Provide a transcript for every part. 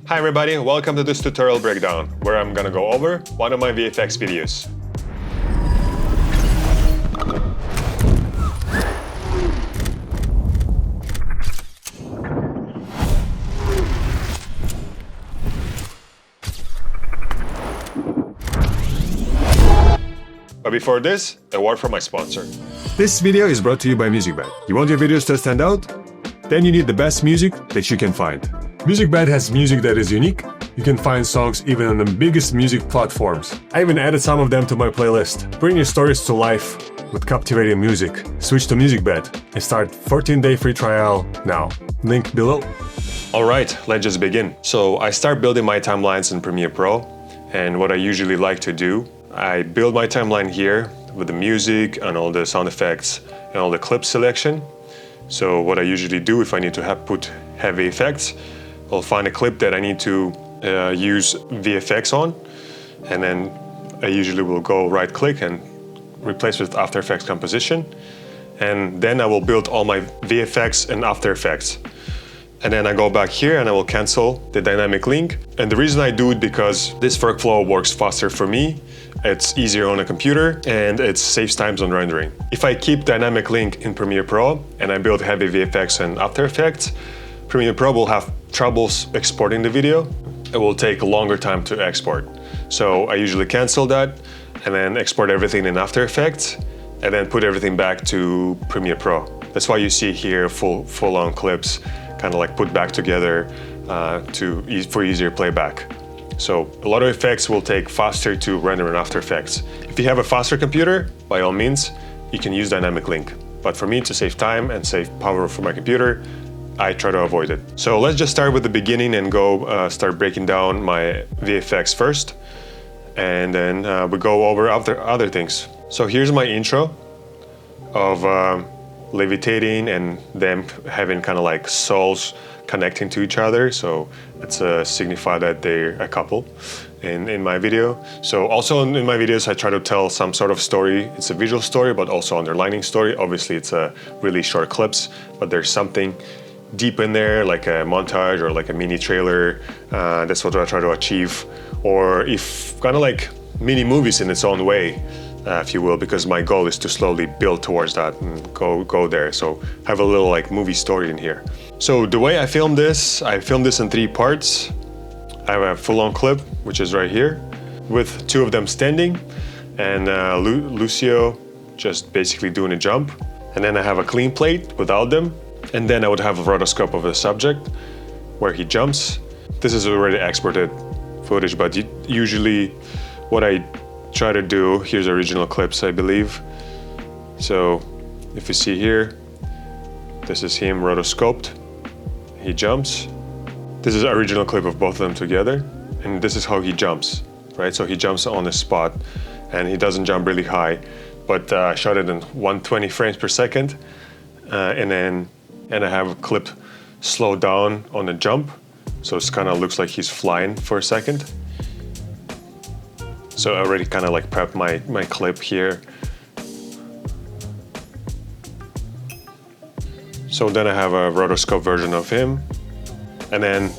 Hi everybody, welcome to this tutorial breakdown, where I'm gonna go over one of my VFX videos. But before this, a word from my sponsor. This video is brought to you by MusicBed. You want your videos to stand out? Then you need the best music that you can find. MusicBed has music that is unique. You can find songs even on the biggest music platforms. I even added some of them to my playlist. Bring your stories to life with captivating music. Switch to MusicBed and start 14-day free trial now. Link below. Alright, let's just begin. So I start building my timelines in Premiere Pro, and what I usually like to do, I build my timeline here with the music and all the sound effects and all the clip selection. So what I usually do if I need to put heavy effects, I'll find a clip that I need to use VFX on, and then I usually will go right click and replace with After Effects composition, and then I will build all my VFX and After Effects. And then I go back here and I will cancel the dynamic link. And the reason I do it because this workflow works faster for me, it's easier on a computer, and it saves times on rendering. If I keep dynamic link in Premiere Pro and I build heavy VFX and After Effects, Premiere Pro will have troubles exporting the video. It will take a longer time to export. So I usually cancel that and then export everything in After Effects and then put everything back to Premiere Pro. That's why you see here full-on clips kind of like put back together for easier playback. So a lot of effects will take faster to render in After Effects. If you have a faster computer, by all means, you can use dynamic link. But for me, to save time and save power for my computer, I try to avoid it. So let's just start with the beginning and go start breaking down my VFX first. And then we go over other things. So here's my intro of levitating and them having kind of like souls connecting to each other. So it's signify that they're a couple in my video. So also in my videos, I try to tell some sort of story. It's a visual story, but also underlining story. Obviously, it's a really short clips, but there's something deep in there, like a montage or like a mini trailer. That's what I try to achieve. Or if kind of like mini movies in its own way, if you will, because my goal is to slowly build towards that and go there. So have a little like movie story in here. So the way I filmed this in 3 parts. I have a full-on clip, which is right here, with 2 of them standing, and Lucio just basically doing a jump. And then I have a clean plate without them. And then I would have a rotoscope of the subject where he jumps. This is already exported footage, but usually what I try to do, here's original clips, I believe. So if you see here, this is him rotoscoped. He jumps. This is an original clip of both of them together. And this is how he jumps, right? So he jumps on the spot and he doesn't jump really high, but I shot it in 120 frames per second. And I have a clip slowed down on the jump. So it kind of looks like he's flying for a second. So I already kind of like prepped my clip here. So then I have a rotoscope version of him. And then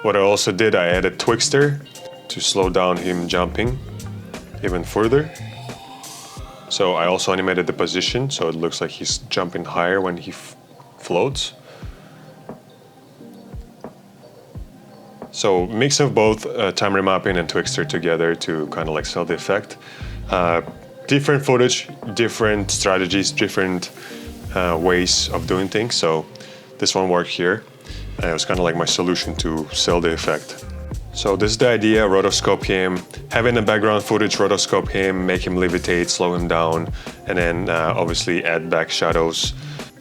what I also did, I added Twixtor to slow down him jumping even further. So I also animated the position, so it looks like he's jumping higher when he floats. So mix of both time remapping and Twixtor together to kind of like sell the effect. Different footage, different strategies, different ways of doing things. So this one worked here. And it was kind of like my solution to sell the effect. So this is the idea, rotoscope him, having the background footage, rotoscope him, make him levitate, slow him down, and then obviously add back shadows.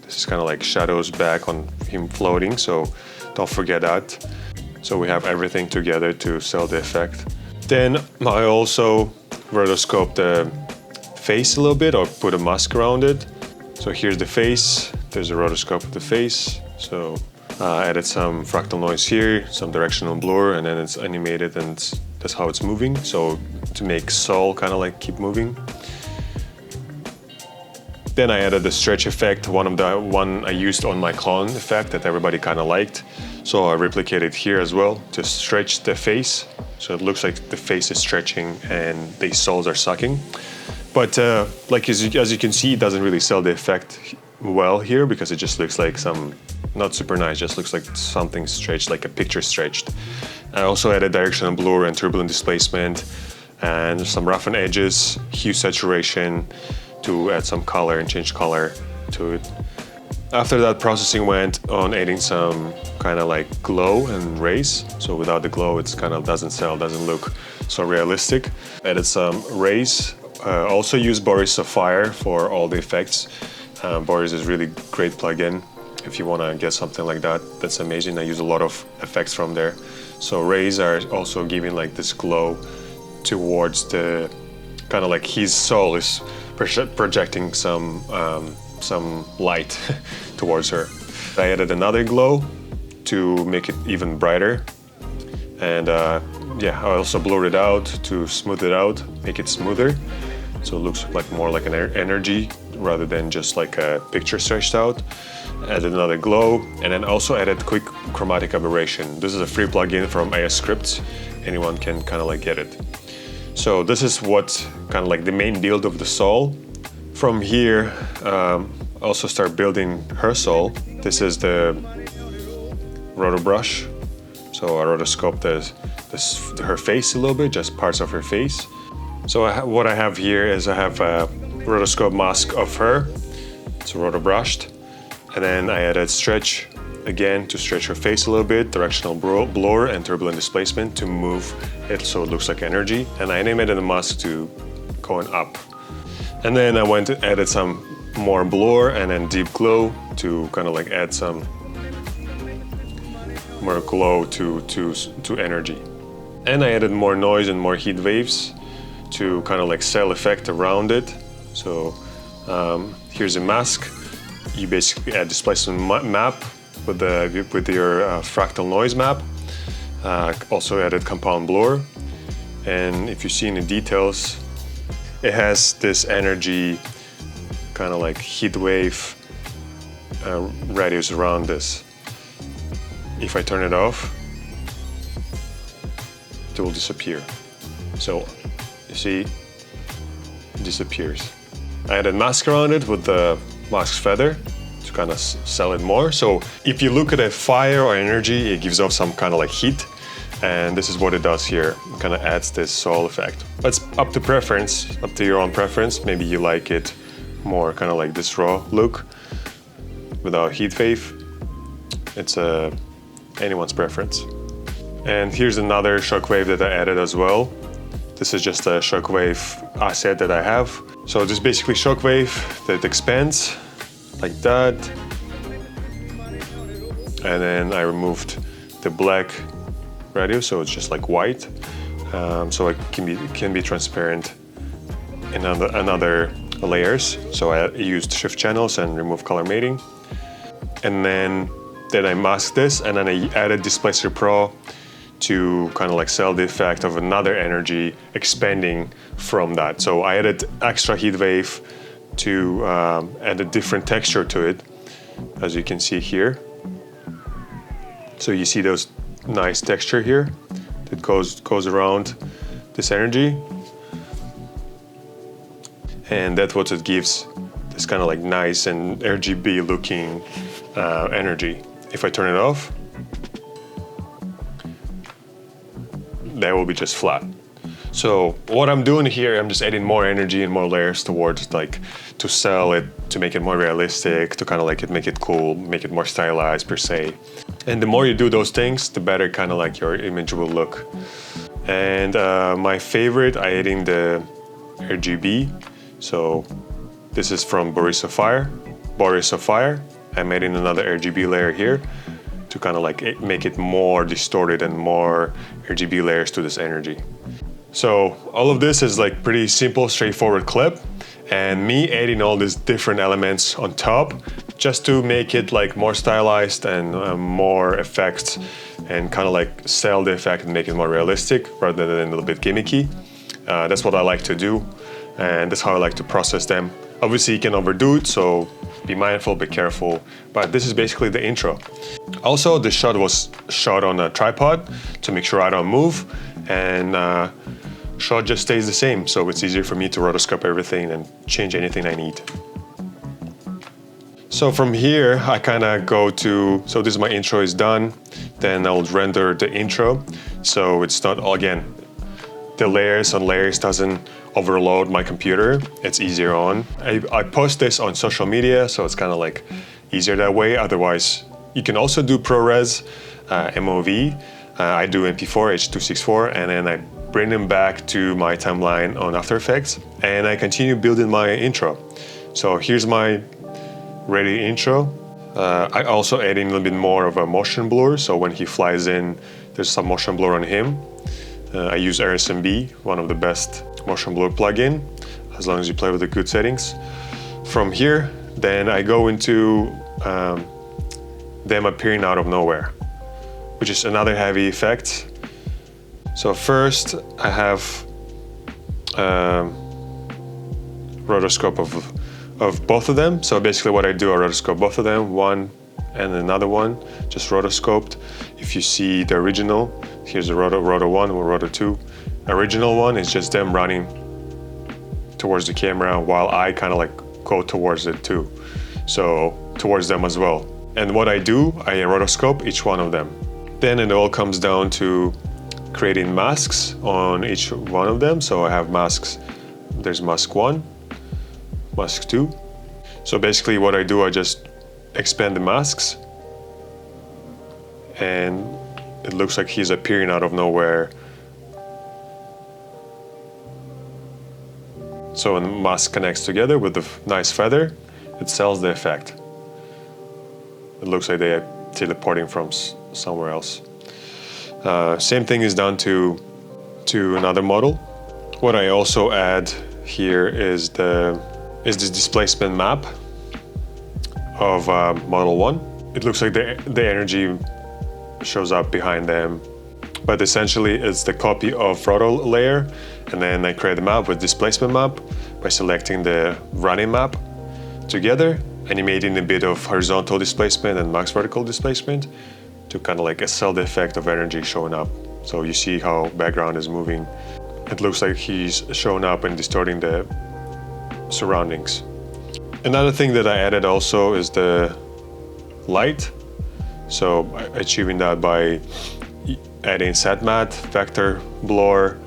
This is kind of like shadows back on him floating, so don't forget that. So we have everything together to sell the effect. Then I also rotoscoped the face a little bit, or put a mask around it. So here's the face, there's a rotoscope of the face. So I added some fractal noise here, some directional blur, and then it's animated, and that's how it's moving. So to make Soul kind of like keep moving. Then I added the stretch effect, one I used on my clone effect that everybody kind of liked. So I replicated here as well to stretch the face. So it looks like the face is stretching and the soles are sucking. But like as you can see, it doesn't really sell the effect well here because it just looks like some, not super nice, just looks like something stretched, like a picture stretched. I also added directional blur and turbulent displacement and some roughened edges, hue saturation to add some color and change color to it. After that, processing went on adding some kind of like glow and rays. So without the glow, it's kind of doesn't look so realistic. Added some rays. Also used Boris Sapphire for all the effects. Boris is really great plugin. If you want to get something like that, that's amazing. I use a lot of effects from there. So rays are also giving like this glow towards the kind of like his soul is projecting some light towards her. I added another glow to make it even brighter. And yeah, I also blurred it out to smooth it out, make it smoother. So it looks like more like an energy rather than just like a picture stretched out. Added another glow, and then also added quick chromatic aberration. This is a free plugin from AS Scripts. Anyone can kind of like get it. So this is what kind of like the main build of the soul. From here, also start building her soul. This is the rotor brush. So I rotoscoped her face a little bit, just parts of her face. So what I have here is I have a rotoscope mask of her. It's rotor brushed. And then I added stretch again to stretch her face a little bit, directional blur and turbulent displacement to move it so it looks like energy. And I animated the mask to going up. And then I went and added some more blur and then deep glow to kind of like add some more glow to energy. And I added more noise and more heat waves to kind of like cell effect around it. So here's a mask. You basically add displacement map with your fractal noise map. Also added compound blur. And if you see in the details, it has this energy kind of like heat wave radius around this. If I turn it off, it will disappear. So you see, it disappears. I added mask around it with the mask's feather to kind of sell it more. So if you look at a fire or energy, it gives off some kind of like heat. And this is what it does here. It kind of adds this soul effect. But it's up to preference, up to your own preference. Maybe you like it more kind of like this raw look without heat wave. It's anyone's preference. And here's another shockwave that I added as well. This is just a shockwave asset that I have. So this is basically shockwave that expands like that. And then I removed the black radius, so it's just like white. So it can be transparent in another layers. So I used shift channels and remove color mating. And then I masked this, and then I added Displacer Pro to kind of like sell the effect of another energy expanding from that. So I added extra heat wave to add a different texture to it, as you can see here. So you see those nice texture here that goes around this energy. And that's what it gives, this kind of like nice and RGB looking energy. If I turn it off, that will be just flat. So what I'm doing here, I'm just adding more energy and more layers towards like to sell it, to make it more realistic, to kind of like make it cool, make it more stylized per se. And the more you do those things, the better kind of like your image will look. And my favorite, I adding the RGB. So this is from Boris Sapphire. I'm adding another RGB layer here to kind of like make it more distorted and more RGB layers to this energy. So all of this is like pretty simple, straightforward clip, and me adding all these different elements on top just to make it like more stylized and more effects and kind of like sell the effect and make it more realistic rather than a little bit gimmicky. That's what I like to do, and that's how I like to process them. Obviously you can overdo it, so be mindful, be careful, but this is basically the intro. Also, the shot was shot on a tripod to make sure I don't move, and shot just stays the same, so it's easier for me to rotoscope everything and change anything I need. So from here, I kind of go to, so this is my intro is done, then I'll render the intro, so it's not, again, the layers on layers doesn't overload my computer, it's easier on. I post this on social media, so it's kind of like easier that way. Otherwise, you can also do ProRes, MOV, I do MP4, H.264, and then I bring them back to my timeline on After Effects, and I continue building my intro. So here's my ready intro. I also add in a little bit more of a motion blur, so when he flies in, there's some motion blur on him. I use RSMB, one of the best motion blur plugin, as long as you play with the good settings. From here, then I go into them appearing out of nowhere, which is another heavy effect. So first, I have rotoscope of both of them. So basically what I do, I rotoscope both of them, one and another one, just rotoscoped. If you see the original, here's the roto 1 or roto 2. Original one is just them running towards the camera while I kind of like go towards it too. So towards them as well. And what I do, I rotoscope each one of them. Then it all comes down to creating masks on each one of them. So I have masks, there's mask 1, mask 2. So basically what I do, I just expand the masks and it looks like he's appearing out of nowhere. So when the mask connects together with the nice feather, it sells the effect. It looks like they are teleporting from somewhere else. Same thing is done to another model. What I also add here is this displacement map of model 1. It looks like the energy shows up behind them, but essentially it's the copy of roto layer, and then I create a map with displacement map by selecting the running map together, animating a bit of horizontal displacement and max vertical displacement to kind of like sell the effect of energy showing up. So you see how background is moving. It looks like he's showing up and distorting the surroundings. Another thing that I added also is the light. So achieving that by adding set matte, vector blur,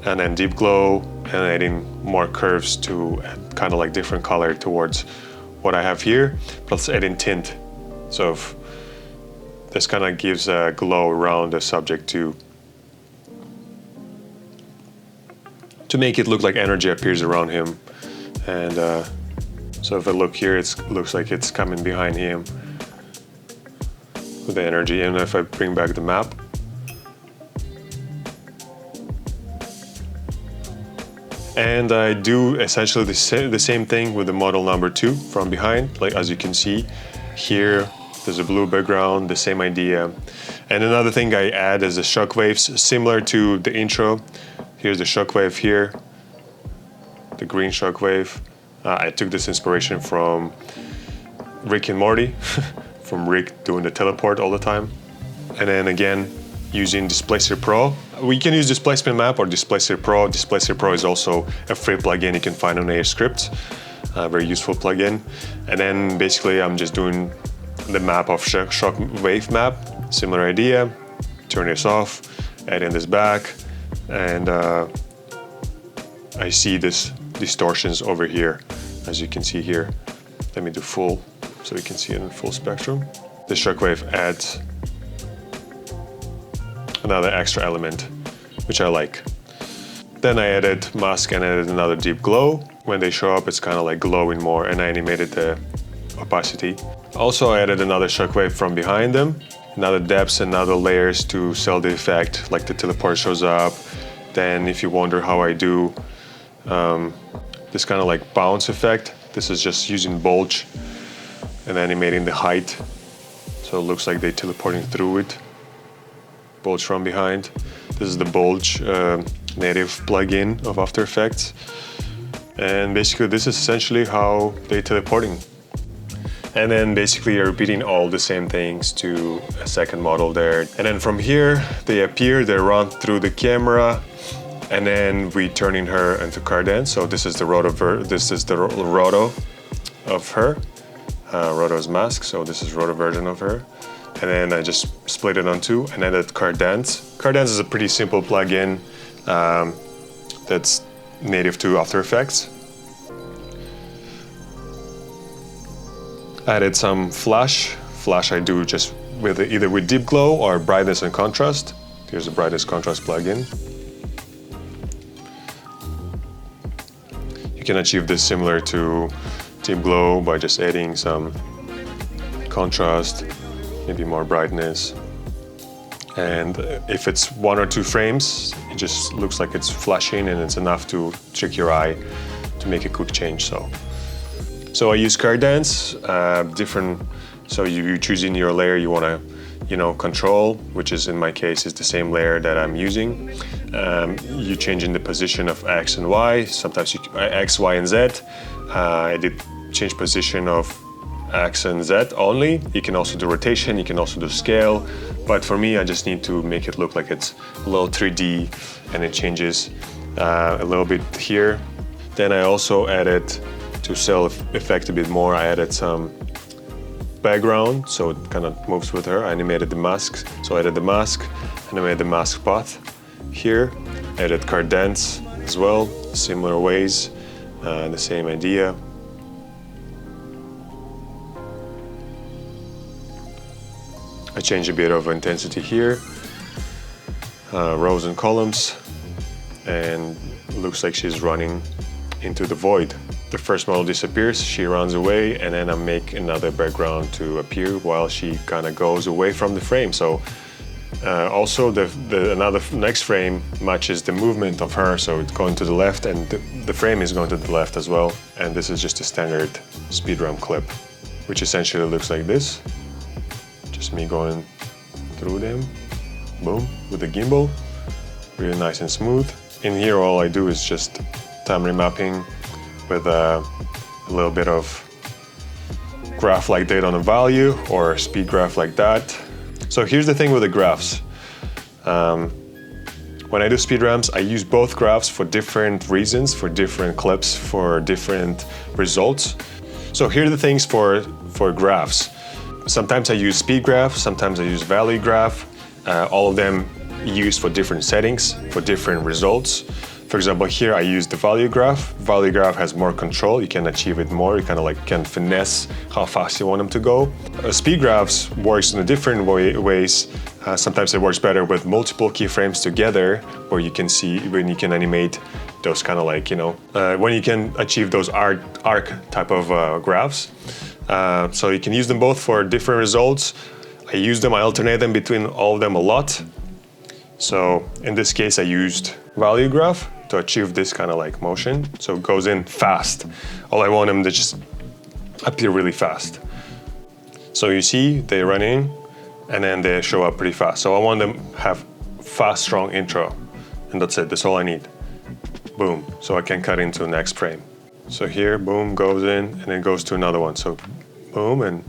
and then deep glow, and adding more curves to add kind of like different color towards what I have here, plus adding tint. So this kind of gives a glow around the subject to make it look like energy appears around him. And so if I look here, it looks like it's coming behind him with the energy. And if I bring back the map, and I do essentially the same thing with the model number 2 from behind. Like as you can see here, there's a blue background, the same idea. And another thing I add is the shockwaves, similar to the intro. Here's the shockwave here, the green shockwave. I took this inspiration from Rick and Morty, from Rick doing the teleport all the time. And then again, using Displacer Pro. We can use Displacement Map or Displacer Pro. Displacer Pro is also a free plugin you can find on AirScript, a very useful plugin. And then basically I'm just doing the map of shock wave map, similar idea. Turn this off, add in this back, and I see this distortions over here, as you can see here. Let me do full, so you can see it in full spectrum. The shockwave adds another extra element, which I like. Then I added mask and added another deep glow. When they show up, it's kind of like glowing more, and I animated the opacity. Also, I added another shockwave from behind them, another depths and other layers to sell the effect, like the teleport shows up. Then if you wonder how I do this kind of like bounce effect, this is just using bulge and animating the height. So it looks like they're teleporting through it. Bulge from behind. This is the bulge native plugin of After Effects. And basically this is essentially how they're teleporting. And then basically you're repeating all the same things to a second model there. And then from here, they appear, they run through the camera, and then we turning her into Cardan. So this is the roto of her, roto's mask. So this is roto version of her. And then I just split it on two and added Cardans. Cardans is a pretty simple plugin that's native to After Effects. Added some flash. Flash I do just with either with deep glow or brightness and contrast. Here's the brightness contrast plugin. You can achieve this similar to deep glow by just adding some contrast, maybe more brightness. And if it's 1 or 2 frames, it just looks like it's flashing and it's enough to trick your eye to make a quick change. So I use Cardans, different. So you choosing your layer you want to, control, which is in my case is the same layer that I'm using. You changing the position of X and Y. Sometimes X, Y, and Z. I did change position of X and Z only. You can also do rotation. You can also do scale. But for me, I just need to make it look like it's a little 3D, and it changes a little bit here. Then I also added, to sell effect a bit more, I added some background, so it kind of moves with her. I animated the mask, so I added the mask, animated the mask path here, added Cardans as well, similar ways, the same idea. I changed a bit of intensity here, rows and columns, and looks like she's running into the void. The first model disappears, she runs away, and then I make another background to appear while she kind of goes away from the frame. So also the next frame matches the movement of her, so it's going to the left, and the frame is going to the left as well. And this is just a standard speed ramp clip, which essentially looks like this. Just me going through them, boom, with the gimbal, really nice and smooth. In here all I do is just time remapping with a little bit of graph like data on a value or speed graph like that. So here's the thing with the graphs. When I do speed ramps, I use both graphs for different reasons, for different clips, for different results. So here are the things for graphs. Sometimes I use speed graph, sometimes I use value graph. All of them used for different settings, for different results. For example, here I use the value graph. Value graph has more control. You can achieve it more. You kind of like can finesse how fast you want them to go. Speed graphs works in a different ways. Sometimes it works better with multiple keyframes together, where you can see when you can animate those kind of like, when you can achieve those arc type of graphs. So you can use them both for different results. I alternate them between all of them a lot. So in this case, I used value graph to achieve this kind of like motion. So it goes in fast. All I want them to just appear really fast. So you see they run in and then they show up pretty fast. So I want them to have fast, strong intro. And that's it, that's all I need. Boom, so I can cut into the next frame. So here, boom, goes in and then goes to another one. So boom, and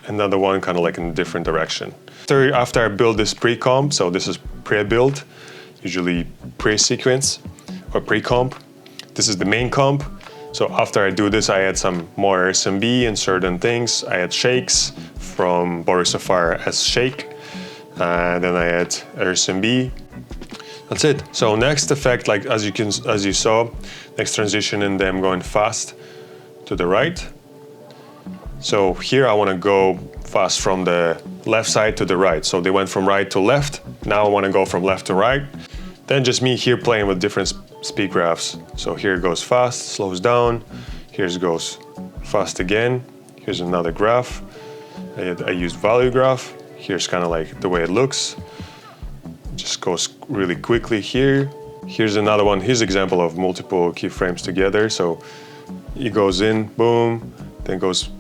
another one kind of like in a different direction. After I build this pre-comp, so this is pre-build, usually pre-sequence or pre-comp. This is the main comp. So after I do this, I add some more RSMB and certain things. I add shakes from Boris Safar as shake. Then I add RSMB. That's it. So next effect, like as you saw, next transition in them going fast to the right. So here I want to go fast from the left side to the right. So they went from right to left. Now I want to go from left to right. Then just me here playing with different speed graphs. So here it goes fast, slows down. Here it goes fast again. Here's another graph. I used value graph. Here's kind of like the way it looks. Just goes really quickly here. Here's another one. Here's an example of multiple keyframes together. So it goes in, boom, then goes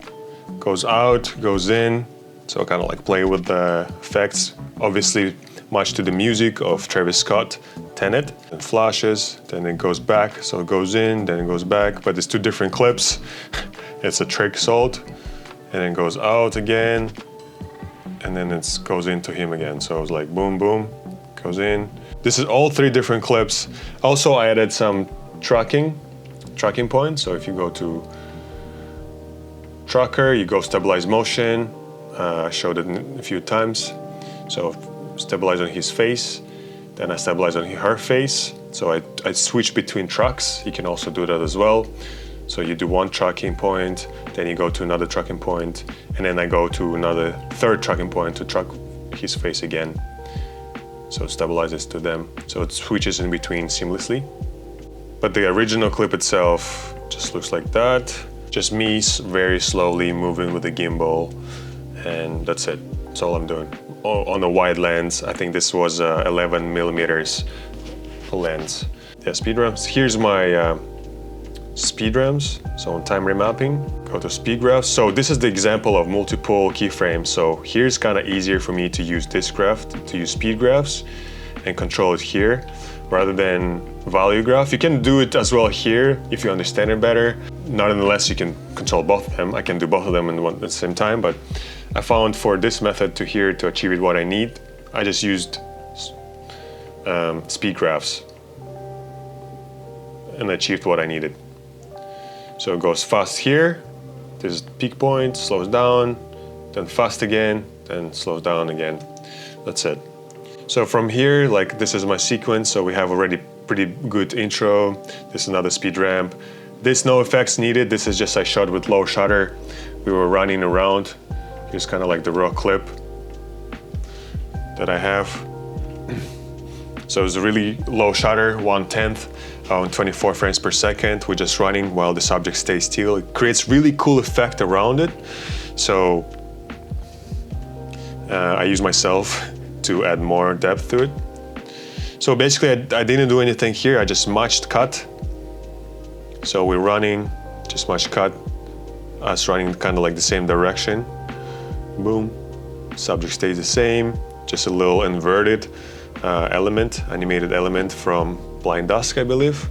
out, goes in. So kind of like play with the effects. Obviously, much to the music of Travis Scott, Tenet, and flashes, then it goes back, so it goes in, then it goes back, but it's two different clips. It's a trick salt, and then goes out again, and then it goes into him again. So it's like boom, boom, goes in. This is all three different clips. Also, I added some tracking points. So if you go to tracker, you go stabilize motion. I showed it a few times. So stabilize on his face, then I stabilize on her face. So I switch between tracks. You can also do that as well. So you do one tracking point, then you go to another tracking point, and then I go to another third tracking point to track his face again. So it stabilizes to them. So it switches in between seamlessly. But the original clip itself just looks like that. Just me very slowly moving with the gimbal, and that's it. That's all I'm doing. On a wide lens, I think this was 11 millimeters lens. Yeah, speed ramps. Here's my speed ramps. So on time remapping, go to speed graphs. So this is the example of multiple keyframes. So here's kind of easier for me to use this graph, to use speed graphs and control it here rather than value graph. You can do it as well here if you understand it better. Not unless you can control both of them. I can do both of them at the same time, but I found for this method to achieve it what I need, I just used speed graphs and achieved what I needed. So it goes fast here, there's peak point, slows down, then fast again, then slows down again. That's it. So from here, like this is my sequence, so we have already pretty good intro. This is another speed ramp. This no effects needed, this is just I shot with low shutter. We were running around. Here's kind of like the raw clip that I have. So it's a really low shutter, 1/10 on 24 frames per second. We're just running while the subject stays still. It creates really cool effect around it. So I use myself to add more depth to it. So basically I didn't do anything here, I just matched cut. So we're running, just match cut, us running kind of like the same direction. Boom, subject stays the same, just a little inverted animated element from Blind Dusk, I believe.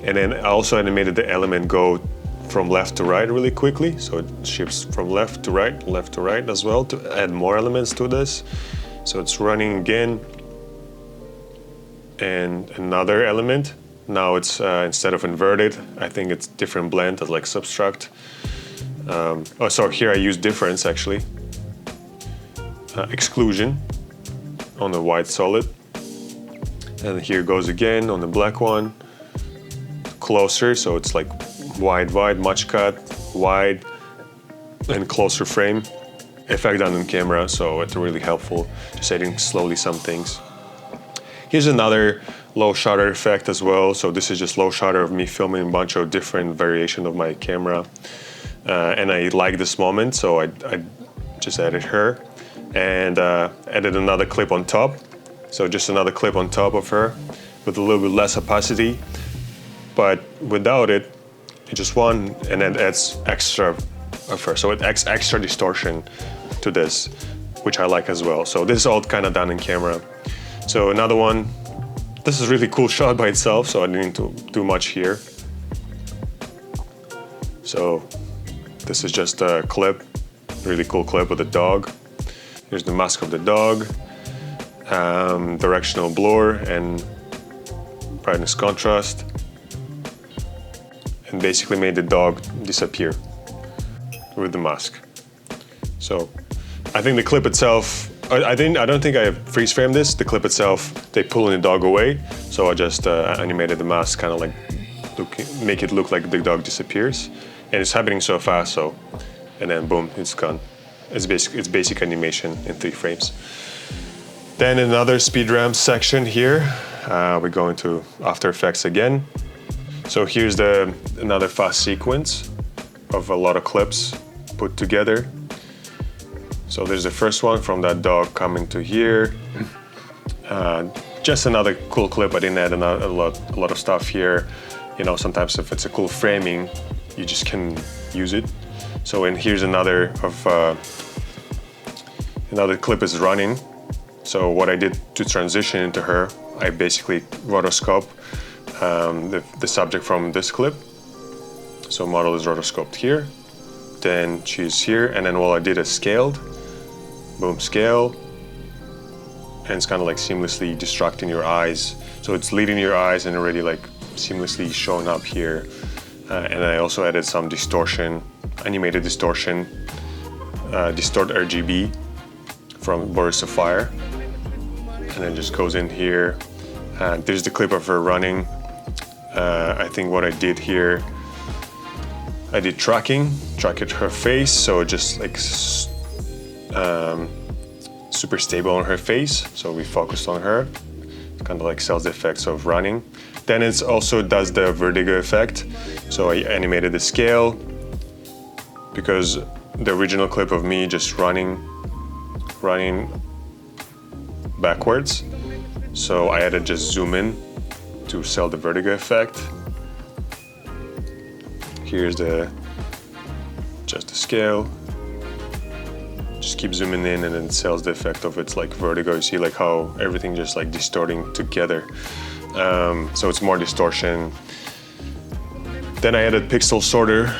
And then I also animated the element go from left to right really quickly. So it shifts from left to right as well to add more elements to this. So it's running again. And another element. Now it's instead of inverted, I think it's different blend as like subtract. Oh, so here I use difference actually. Exclusion on the white solid. And here goes again on the black one. Closer, so it's like wide, much cut, wide, and closer frame. Effect done on camera, so it's really helpful. Just adding slowly some things. Here's another low shutter effect as well. So this is just low shutter of me filming a bunch of different variation of my camera. And I like this moment, so I just added her and added another clip on top. So just another clip on top of her with a little bit less opacity, but without it, just one, and then adds extra of her. So it adds extra distortion to this, which I like as well. So this is all kind of done in camera. So another one, this is really cool shot by itself, so I didn't need to do much here. So this is just a clip, really cool clip with a dog. Here's the mask of the dog, directional blur and brightness contrast, and basically made the dog disappear with the mask. So I think the clip itself, I don't think I freeze framed this. The clip itself, they pulling the dog away, so I just animated the mask, kind of like make it look like the dog disappears, and it's happening so fast. So, and then boom, it's gone. It's basic animation in 3 frames. Then another speed ramp section here. We're going to After Effects again. So here's another fast sequence of a lot of clips put together. So there's the first one from that dog coming to here. Just another cool clip. I didn't add a lot of stuff here. You know, sometimes if it's a cool framing, you just can use it. So and here's another clip is running. So what I did to transition into her, I basically rotoscope the subject from this clip. So model is rotoscoped here, then she's here, and then what I did is scaled, boom, scale, and it's kind of like seamlessly distracting your eyes. So it's leading your eyes and already like seamlessly showing up here. And I also added some distortion, animated distortion, distort RGB from Boris of Fire. And then just goes in here. There's the clip of her running. I think what I did here, I did tracking her face, so it just like super stable on her face. So we focused on her. It kind of like sells the effects of running. Then it also does the vertigo effect. So I animated the scale because the original clip of me just running backwards. So I added just zoom in to sell the vertigo effect. Here's just the scale. Just keep zooming in and then it sells the effect of its like vertigo. You see like how everything just like distorting together. So it's more distortion. Then I added pixel sorter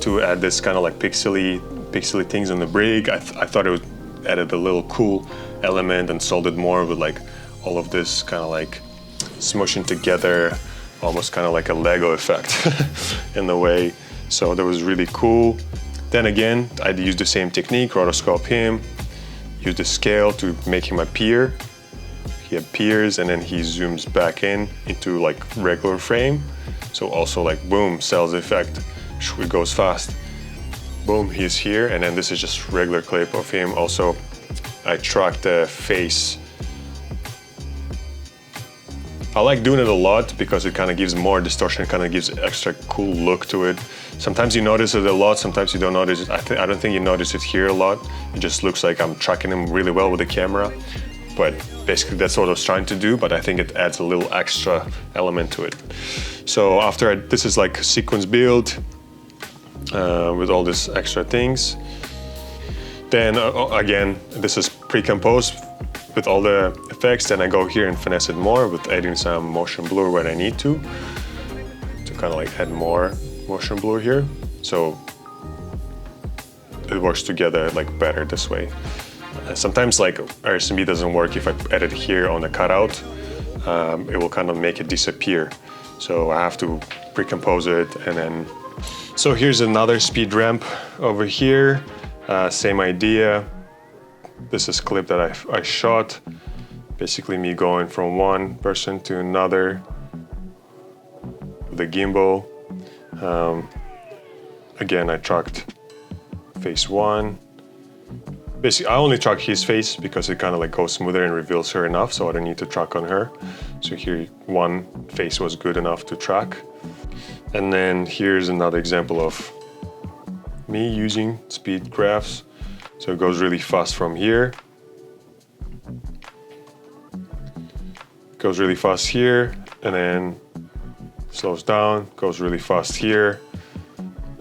to add this kind of like pixely things on the brig. I thought it would added a little cool element and sold it more with like all of this kind of like smushing together, almost kind of like a Lego effect in a way. So that was really cool. Then again, I used the same technique, rotoscope him, use the scale to make him appear. He appears and then he zooms back into like regular frame. So also like boom, sells the effect, it goes fast. Boom, he's here, and then this is just regular clip of him. Also, I tracked the face. I like doing it a lot because it kind of gives more distortion, kind of gives extra cool look to it. Sometimes you notice it a lot, sometimes you don't notice it. I don't think you notice it here a lot. It just looks like I'm tracking him really well with the camera. But basically that's what I was trying to do, but I think it adds a little extra element to it. So after this is like sequence build with all these extra things. Then again, this is pre-composed with all the effects. Then I go here and finesse it more with adding some motion blur when I need to kind of like add more motion blur here. So it works together like better this way. Sometimes like RSMB doesn't work if I edit here on the cutout. It will kind of make it disappear. So I have to pre-compose it and then. So here's another speed ramp over here. Same idea. This is a clip that I shot. Basically me going from one person to another with the gimbal. Again, I tracked face one. Basically, I only track his face because it kind of like goes smoother and reveals her enough, so I don't need to track on her. So here, one face was good enough to track. And then here's another example of me using speed graphs. So it goes really fast from here. Goes really fast here, and then slows down, goes really fast here,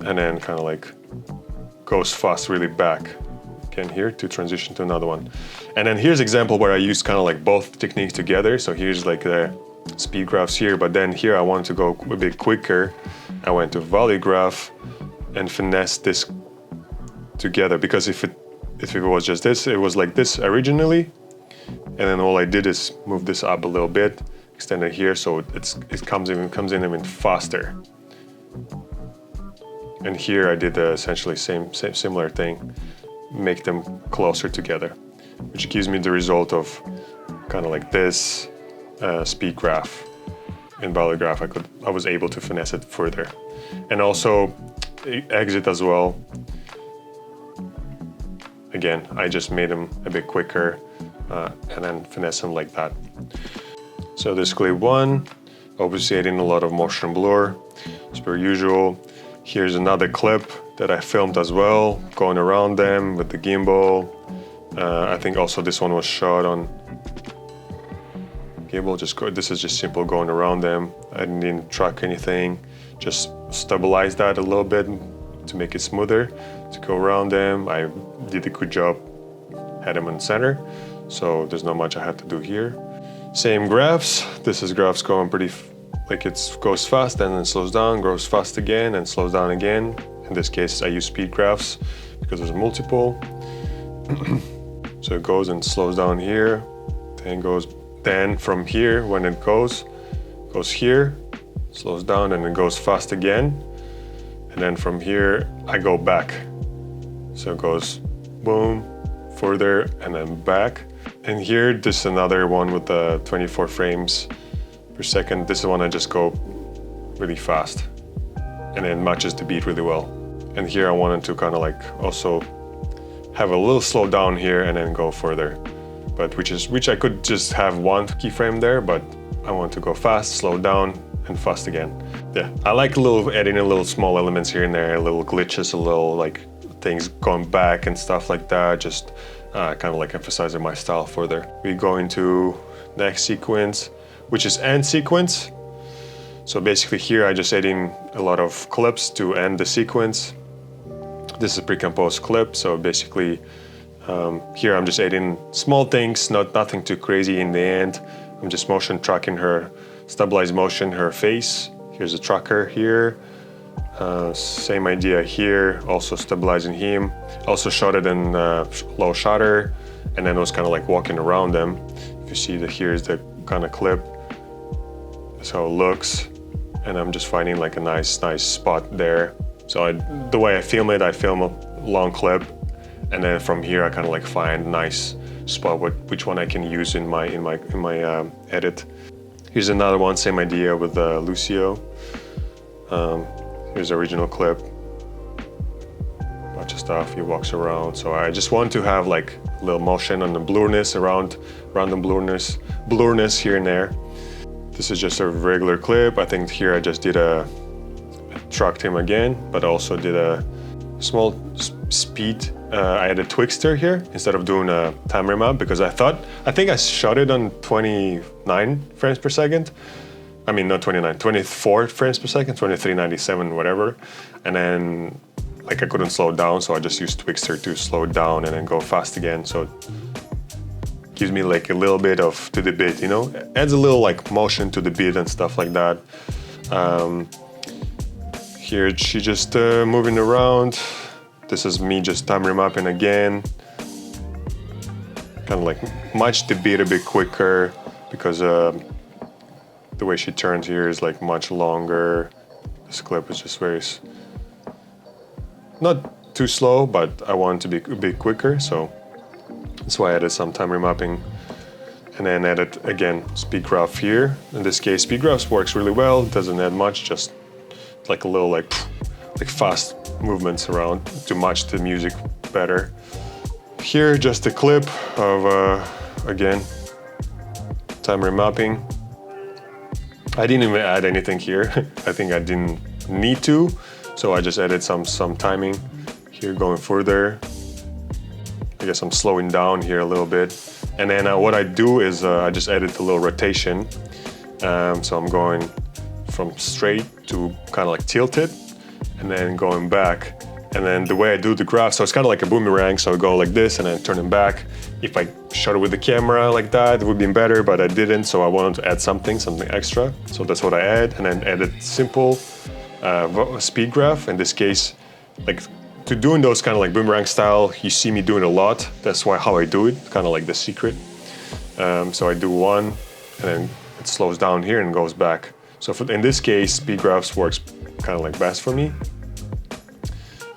and then kind of like goes fast really back. Again here to transition to another one. And then here's an example where I used kind of like both techniques together. So here's like the speed graphs here, but then here I wanted to go a bit quicker. I went to value graph and finesse this together, because if it was just this, it was like this originally, and then all I did is move this up a little bit, extend it here, so it comes in even faster. And here I did essentially similar thing, make them closer together, which gives me the result of kind of like this speed graph. In value graph, I was able to finesse it further, and also exit as well. Again, I just made them a bit quicker and then finesse them like that. So this clip one, obviously adding a lot of motion blur, as per usual. Here's another clip that I filmed as well, going around them with the gimbal. I think also this one was shot on gimbal. This is just simple going around them. I didn't track anything, just stabilize that a little bit to make it smoother, to go around them. I did a good job, had them in center. so there's not much I have to do here. Same graphs. This is graphs going pretty, it goes fast and then slows down, goes fast again and slows down again. In this case, I use speed graphs because there's multiple. So it goes and slows down here, then from here, when it goes here, slows down and it goes fast again. And then from here, I go back. So it goes boom, further, and then back. And here, this is another one with the 24 frames per second. This is one I just go really fast. And then matches the beat really well. And here I wanted to kind of like also have a little slow down here and then go further. But which I could just have one keyframe there, but I want to go fast, slow down, and fast again. Yeah, I like adding a little small elements here and there, little glitches, a little like things going back and stuff like that, just kind of like emphasizing my style further. We go into next sequence, which is end sequence. So basically here I just adding a lot of clips to end the sequence. This is a pre-composed clip, so basically here I'm just adding small things, nothing too crazy in the end. I'm just motion tracking her, stabilized motion, her face. Here's a tracker here. Same idea here, also stabilizing him. Also shot it in low shutter, and then I was kind of like walking around them. If you see that here's the kind of clip. That's how it looks. And I'm just finding like a nice spot there. So the way I film it, I film a long clip, and then from here I kind of like find a nice spot which one I can use in my edit. Here's another one, same idea with Lucio. Here's the original clip. Bunch of stuff. He walks around. So I just want to have like a little motion on the blurriness around the blurriness here and there. This is just a regular clip. I think here I just did I tracked him again, but also did a small speed. I added Twixter here instead of doing a time remap because I think I shot it on 29 frames per second. I mean, not 29, 24 frames per second, 23.97, whatever. And then like I couldn't slow down, so I just used Twixter to slow it down and then go fast again. So it gives me like a little bit to the beat, you know? Adds a little like motion to the beat and stuff like that. Here she just moving around. This is me just time remapping again. Kind of like match the beat a bit quicker because the way she turns here is like much longer. This clip is just not too slow, but I want it to be a bit quicker, so that's why I added some time remapping. And then added again speed graph here. In this case, speed graphs works really well. It doesn't add much, just like a little like fast movements around to match the music better. Here, just a clip of again time remapping. I didn't even add anything here. I think I didn't need to, so I just added some timing here going further. I guess I'm slowing down here a little bit. And then what I do is I just edit a little rotation. So I'm going from straight to kind of like tilted and then going back. And then the way I do the graph, so it's kind of like a boomerang, so I go like this and then turn it back. If I shot it with the camera like that, it would be better, but I didn't, so I wanted to add something extra. So that's what I add, and then edit simple speed graph. In this case, like to doing those kind of like boomerang style, you see me doing a lot. That's how I do it, kind of like the secret. So I do one, and then it slows down here and goes back. So in this case, speed graphs works kind of like best for me.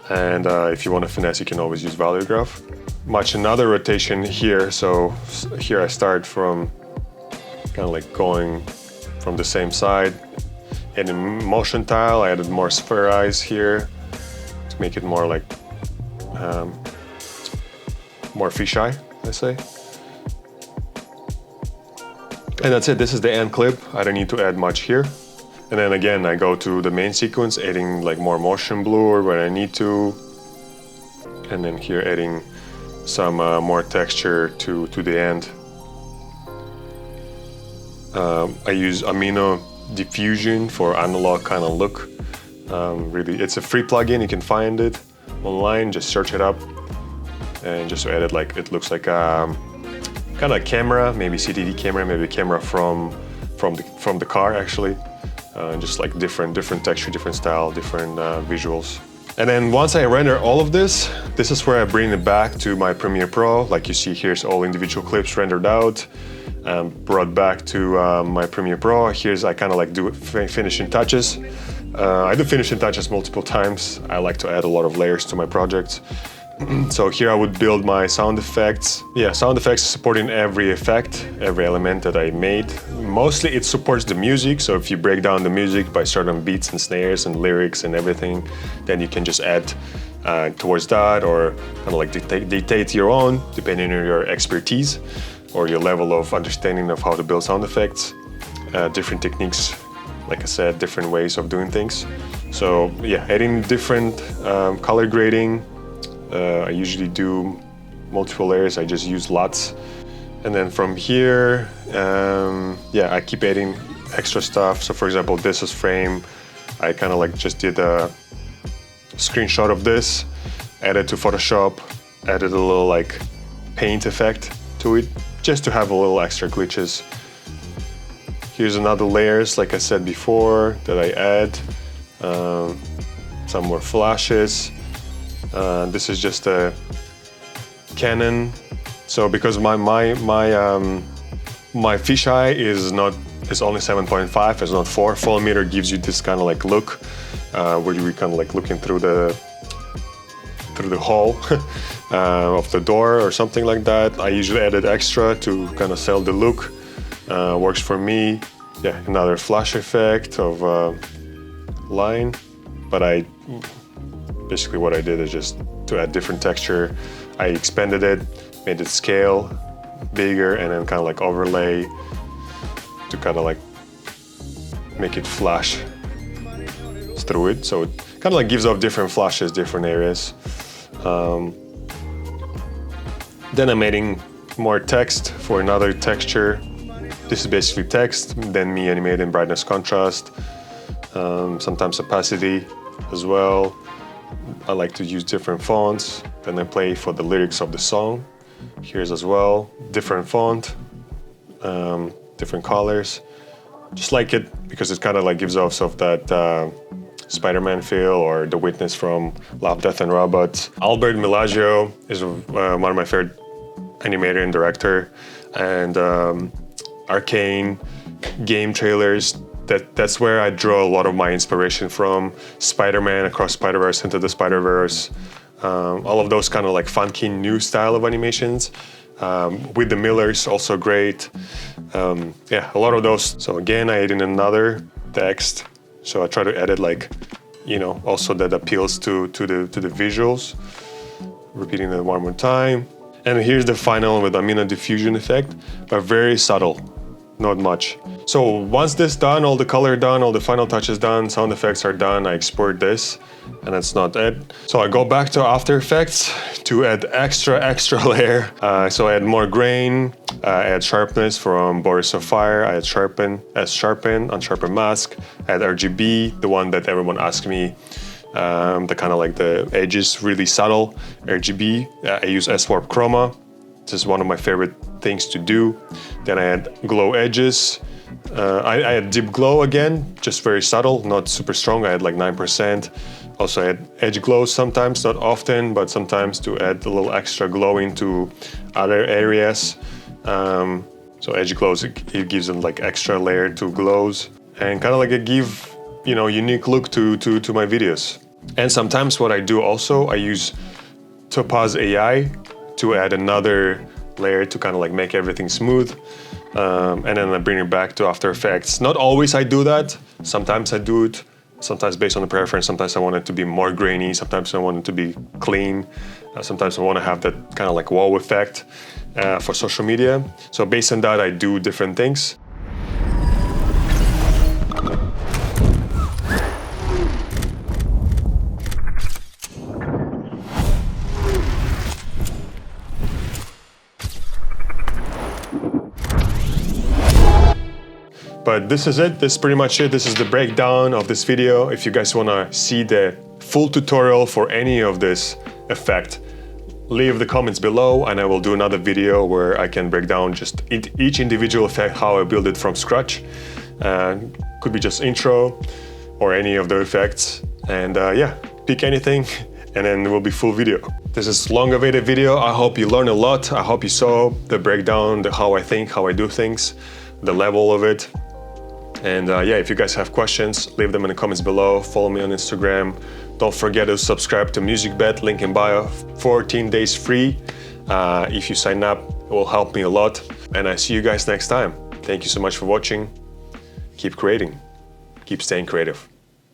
And if you want to finesse, you can always use value graph. Match another rotation here. So here I start from kind of like going from the same side. And in motion tile, I added more spherize here to make it more like more fisheye, I say. And that's it. This is the end clip. I don't need to add much here. And then again, I go to the main sequence, adding like more motion blur when I need to. And then here adding some more texture to the end. I use Amino Diffusion for analog kind of look. Really, it's a free plugin, you can find it online, just search it up. And just to edit like, it looks like kind of camera, maybe CCD camera, maybe camera from the car actually. Just like different texture, different style, different visuals. And then once I render all of this is where I bring it back to my Premiere Pro. Like you see, here's all individual clips rendered out, brought back to my Premiere Pro. Here's I kind of like do finishing touches. I do finishing touches multiple times. I like to add a lot of layers to my projects. So here I would build my sound effects. Yeah, sound effects supporting every effect, every element that I made. Mostly it supports the music, so if you break down the music by certain beats and snares and lyrics and everything, then you can just add towards that, or kind of like dictate your own, depending on your expertise or your level of understanding of how to build sound effects. Different techniques, like I said, different ways of doing things. So yeah, adding different color grading. I usually do multiple layers, I just use lots. And then from here, yeah, I keep adding extra stuff. So for example, this is frame. I kind of like just did a screenshot of this, added to Photoshop, added a little like paint effect to it, just to have a little extra glitches. Here's another layers, like I said before, that I add. Some more flashes. This is just a Canon. So because my fisheye is only 7.5, it's not 4. Full meter gives you this kind of like look, where you kind of like looking through the hole of the door or something like that. I usually added extra to kind of sell the look. Works for me. Yeah, another flash effect of line, but basically what I did is just to add different texture. I expanded it, made it scale bigger, and then kind of like overlay to kind of like make it flash through it. So it kind of like gives off different flashes, different areas. Then I'm adding more text for another texture. This is basically text, then me animating brightness, contrast, sometimes opacity as well. I like to use different fonts. Then I play for the lyrics of the song. Here's as well, different font, different colors. Just like it because it kind of like gives off that Spider-Man feel, or The Witness from Love, Death and Robots. Albert Milagio is one of my favorite animator and director, and Arcane game trailers. That's where I draw a lot of my inspiration from. Spider-Man, Across Spider-Verse, Into the Spider-Verse, all of those kind of like funky new style of animations. With the Millers, also great. Yeah, a lot of those. So again, I added another text. So I try to edit like, also that appeals to the visuals. Repeating it one more time. And here's the final with amino diffusion effect, but very subtle. Not much. So once this done, all the color done, all the final touches done, sound effects are done, I export this, and that's not it. So I go back to After Effects to add extra layer. So I add more grain, I add sharpness from Boris Sapphire, I add sharpen, unsharpen mask, I add RGB, the one that everyone asks me, the kind of like the edges really subtle RGB. I use S-Warp Chroma. This is one of my favorite things to do. Then I add glow edges. I add deep glow again, just very subtle, not super strong. I add like 9%. Also I add edge glow sometimes, not often, but sometimes to add a little extra glow into other areas. So edge glows, it gives them like extra layer to glows, and kind of like a give, unique look to my videos. And sometimes what I do also, I use Topaz AI to add another layer to kind of like make everything smooth. And then I bring it back to After Effects. Not always I do that. Sometimes I do it. Sometimes based on the preference. Sometimes I want it to be more grainy. Sometimes I want it to be clean. Sometimes I want to have that kind of like wow effect for social media. So based on that, I do different things. But this is it, this is pretty much it. This is the breakdown of this video. If you guys wanna see the full tutorial for any of this effect, leave the comments below and I will do another video where I can break down just each individual effect, how I build it from scratch. Could be just intro or any of the effects. And yeah, pick anything and then it will be full video. This is long awaited video. I hope you learned a lot. I hope you saw the breakdown, how I think, how I do things, the level of it. And yeah, if you guys have questions, leave them in the comments below. Follow me on Instagram. Don't forget to subscribe to MusicBed, link in bio, 14 days free. If you sign up, it will help me a lot. And I see you guys next time. Thank you so much for watching. Keep creating, keep staying creative.